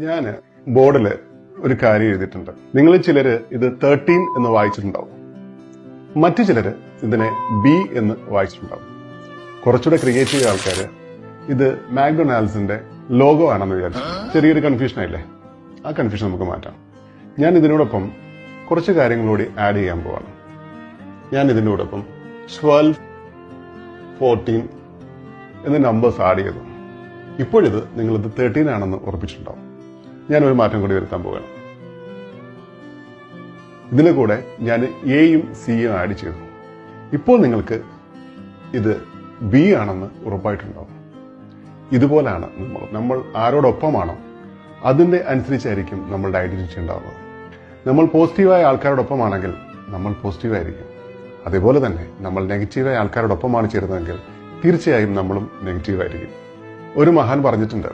ഞാൻ ബോർഡിൽ ഒരു കാര്യം എഴുതിയിട്ടുണ്ട്. നിങ്ങൾ ചിലര് ഇത് 13 എന്ന് വായിച്ചിട്ടുണ്ടാവും, മറ്റു ചിലര് ഇതിനെ ബി എന്ന് വായിച്ചിട്ടുണ്ടാവും. കുറച്ചുകൂടെ ക്രിയേറ്റീവ് ആൾക്കാര് ഇത് മാക്ഡൊണാൾഡ്സിന്റെ ലോഗോ ആണെന്ന് വിചാരിച്ചു. ചെറിയൊരു കൺഫ്യൂഷൻ ആയില്ലേ? ആ കൺഫ്യൂഷൻ നമുക്ക് മാറ്റാം. ഞാൻ ഇതിനോടൊപ്പം കുറച്ച് കാര്യങ്ങളോട് ആഡ് ചെയ്യാൻ പോവാണ്. ഞാൻ ഇതിനോടൊപ്പം 12, 14 എന്ന നമ്പേഴ്സ് ആഡ് ചെയ്തു. ഇപ്പോഴിത് നിങ്ങളിത് 13 ആണെന്ന് ഉറപ്പിച്ചിട്ടുണ്ടാവും. ഞാനൊരു മാറ്റം കൂടി വരുത്താൻ പോവുകയാണ്. ഇതിന് കൂടെ ഞാൻ എയും സിയും ആഡ് ചെയ്തു. ഇപ്പോൾ നിങ്ങൾക്ക് ഇത് ബി ആണെന്ന് ഉറപ്പായിട്ടുണ്ടാവും. ഇതുപോലാണ് നമ്മൾ ആരോടൊപ്പമാണോ അതിന്റെ അനുസരിച്ചായിരിക്കും നമ്മളുടെ ഐഡന്റിറ്റി ഉണ്ടാവുന്നത്. നമ്മൾ പോസിറ്റീവായ ആൾക്കാരോടൊപ്പമാണെങ്കിൽ നമ്മൾ പോസിറ്റീവായിരിക്കും. അതേപോലെ തന്നെ നമ്മൾ നെഗറ്റീവായ ആൾക്കാരോടൊപ്പമാണ് ചേരുന്നതെങ്കിൽ തീർച്ചയായും നമ്മളും നെഗറ്റീവായിരിക്കും. ഒരു മഹാൻ പറഞ്ഞിട്ടുണ്ട്,